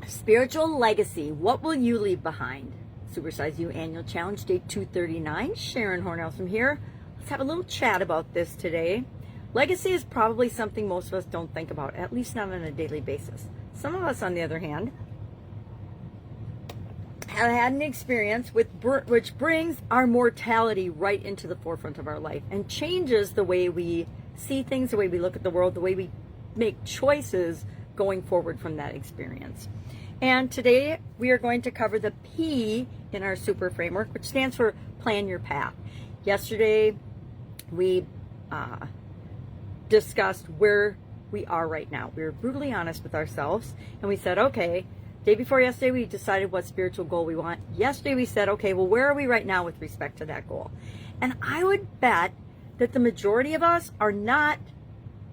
Spiritual legacy. What will you leave behind? Supersize You Annual Challenge, day 239. Sharon Horne-Ellstrom here. Let's have a little chat about this today. Legacy is probably something most of us don't think about, at least not on a daily basis. Some of us, on the other hand, have had an experience which brings our mortality right into the forefront of our life and changes the way we see things, the way we look at the world, the way we make choices going forward from that experience. And today we are going to cover the P in our super framework, which stands for plan your path. Yesterday we discussed where we are right now. We were brutally honest with ourselves and we said, okay, day before yesterday we decided what spiritual goal we want. Yesterday we said, okay, well, where are we right now with respect to that goal? And I would bet that the majority of us are not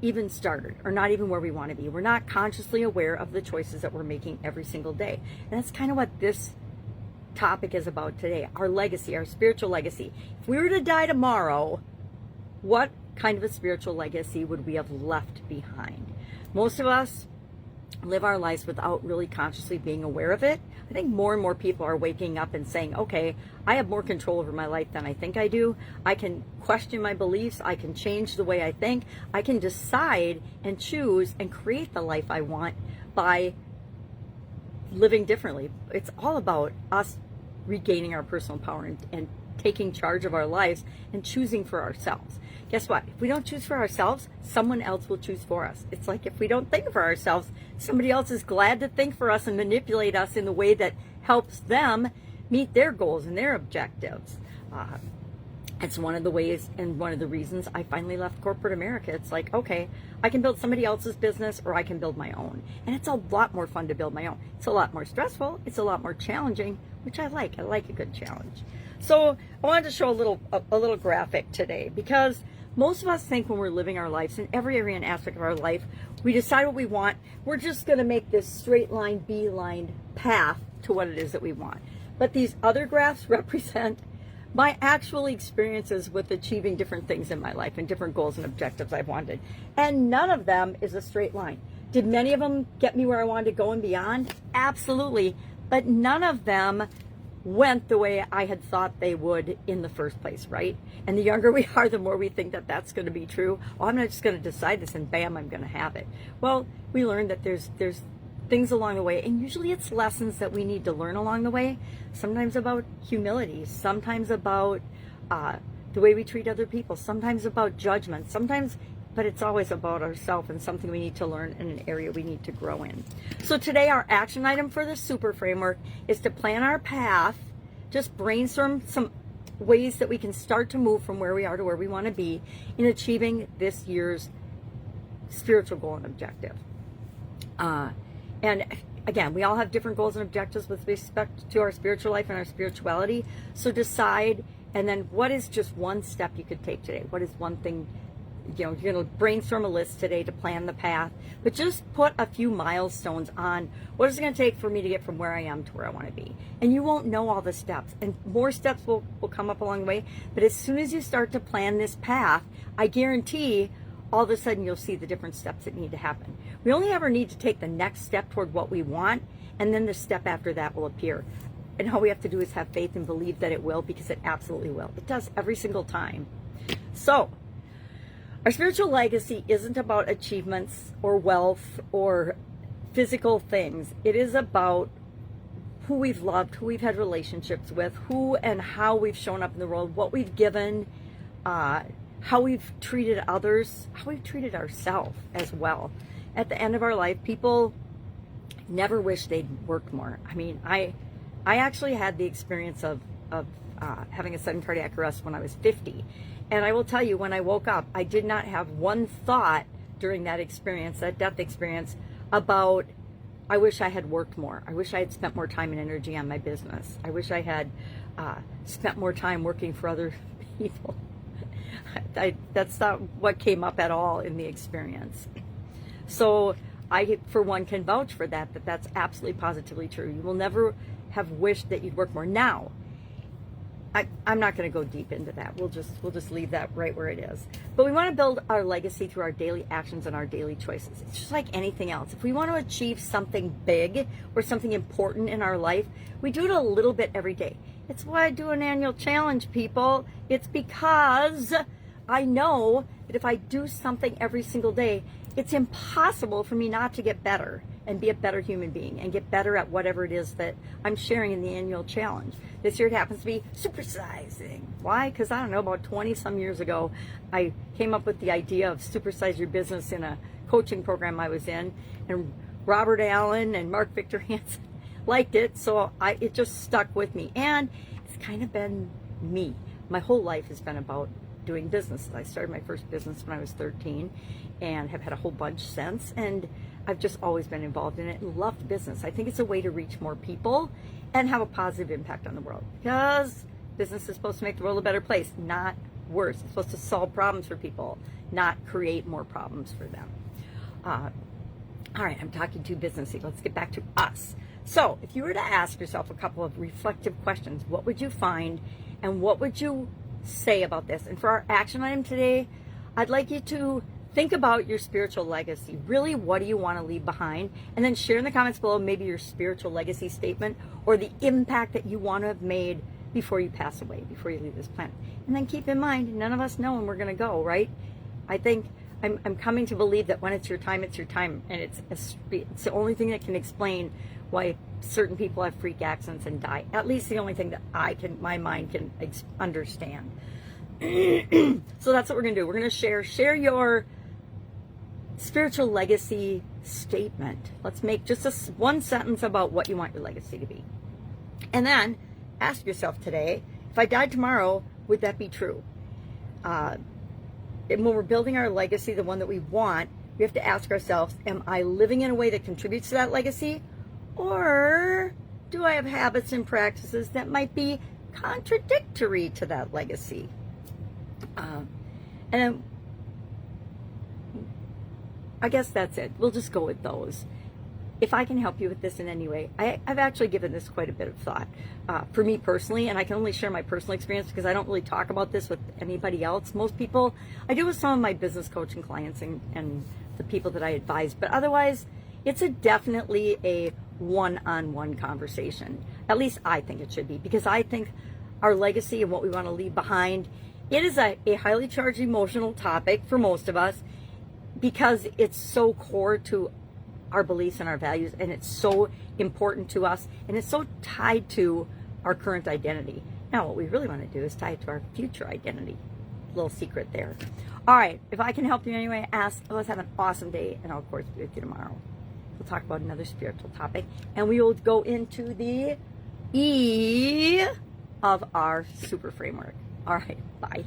even started, or not even where we want to be. We're not consciously aware of the choices that we're making every single day. And that's kind of what this topic is about today. Our legacy, our spiritual legacy. If we were to die tomorrow, what kind of a spiritual legacy would we have left behind? Most of us live our lives without really consciously being aware of it. I think more and more people are waking up and saying, okay, I have more control over my life than I think I do. I can question my beliefs. I can change the way I think. I can decide and choose and create the life I want by living differently. It's all about us regaining our personal power and taking charge of our lives and choosing for ourselves. Guess what? If we don't choose for ourselves, someone else will choose for us. It's like if we don't think for ourselves, somebody else is glad to think for us and manipulate us in the way that helps them meet their goals and their objectives. It's one of the ways and one of the reasons I finally left corporate America. It's like, okay, I can build somebody else's business or I can build my own. And it's a lot more fun to build my own. It's a lot more stressful. It's a lot more challenging, which I like. I like a good challenge. So I wanted to show a little graphic today because most of us think when we're living our lives in every area and aspect of our life, we decide what we want. We're just going to make this straight line, beeline path to what it is that we want. But these other graphs represent my actual experiences with achieving different things in my life and different goals and objectives I've wanted. And none of them is a straight line. Did many of them get me where I wanted to go and beyond? Absolutely. But none of them went the way I had thought they would in the first place, right? And the younger we are, the more we think that that's going to be true. Oh, I'm not just going to decide this and bam, I'm going to have it. Well, we learned that there's things along the way, and usually it's lessons that we need to learn along the way. Sometimes about humility, sometimes about the way we treat other people, sometimes about judgment, but it's always about ourselves and something we need to learn in an area we need to grow in. So today our action item for the super framework is to plan our path, just brainstorm some ways that we can start to move from where we are to where we want to be in achieving this year's spiritual goal and objective. And again, we all have different goals and objectives with respect to our spiritual life and our spirituality. So decide, and then what is just one step you could take today? What is one thing? You're going to brainstorm a list today to plan the path, but just put a few milestones on what is it going to take for me to get from where I am to where I want to be. And you won't know all the steps, and more steps will come up along the way. But as soon as you start to plan this path, I guarantee all of a sudden you'll see the different steps that need to happen. We only ever need to take the next step toward what we want, and then the step after that will appear. And all we have to do is have faith and believe that it will, because it absolutely will. It does every single time. So our spiritual legacy isn't about achievements or wealth or physical things. It is about who we've loved, who we've had relationships with, who and how we've shown up in the world, what we've given, how we've treated others, how we've treated ourselves as well. At the end of our life, people never wish they'd worked more. I mean, I actually had the experience of having a sudden cardiac arrest when I was 50. And I will tell you, when I woke up, I did not have one thought during that experience, that death experience, about, I wish I had worked more. I wish I had spent more time and energy on my business. I wish I had spent more time working for other people. That's not what came up at all in the experience. So I, for one, can vouch for that's absolutely positively true. You will never have wished that you'd work more. Now, I'm not going to go deep into that. We'll just leave that right where it is. But we want to build our legacy through our daily actions and our daily choices. It's just like anything else. If we want to achieve something big or something important in our life, we do it a little bit every day. It's why I do an annual challenge, people. It's because I know that if I do something every single day, it's impossible for me not to get better and be a better human being and get better at whatever it is that I'm sharing in the annual challenge. This year it happens to be supersizing. Why? Because I don't know, about 20 some years ago, I came up with the idea of supersize your business in a coaching program I was in, and Robert Allen and Mark Victor Hansen liked it, so it just stuck with me. And it's kind of been me. My whole life has been about doing business. I started my first business when I was 13 and have had a whole bunch since, and I've just always been involved in it and loved business. I think it's a way to reach more people and have a positive impact on the world, because business is supposed to make the world a better place, not worse. It's supposed to solve problems for people, not create more problems for them. All right, I'm talking too businessy. Let's get back to us. So if you were to ask yourself a couple of reflective questions, what would you find and what would you say about this? And for our action item today, I'd like you to think about your spiritual legacy. Really, what do you want to leave behind? And then share in the comments below maybe your spiritual legacy statement or the impact that you want to have made before you pass away, before you leave this planet. And then keep in mind, none of us know when we're going to go, right? I think I'm coming to believe that when it's your time, it's your time. And it's the only thing that can explain why certain people have freak accidents and die. At least the only thing that my mind can understand. So that's what we're going to do. We're going to share your spiritual legacy statement. Let's make just one sentence about what you want your legacy to be. And then ask yourself today, if I died tomorrow, would that be true? And when we're building our legacy, the one that we want, we have to ask ourselves, am I living in a way that contributes to that legacy? Or do I have habits and practices that might be contradictory to that legacy? And then I guess that's it. We'll just go with those. If I can help you with this in any way, I've actually given this quite a bit of thought. For me personally, and I can only share my personal experience because I don't really talk about this with anybody else. Most people, I do with some of my business coaching clients and the people that I advise, but otherwise, it's definitely a one-on-one conversation. At least I think it should be, because I think our legacy and what we want to leave behind, it is a highly charged emotional topic for most of us, because it's so core to our beliefs and our values, and it's so important to us, and it's so tied to our current identity. Now, what we really want to do is tie it to our future identity. Little secret there. All right, if I can help you in any way, ask. Let's have an awesome day, and I'll, of course, be with you tomorrow. We'll talk about another spiritual topic, and we will go into the E of our super framework. All right, bye.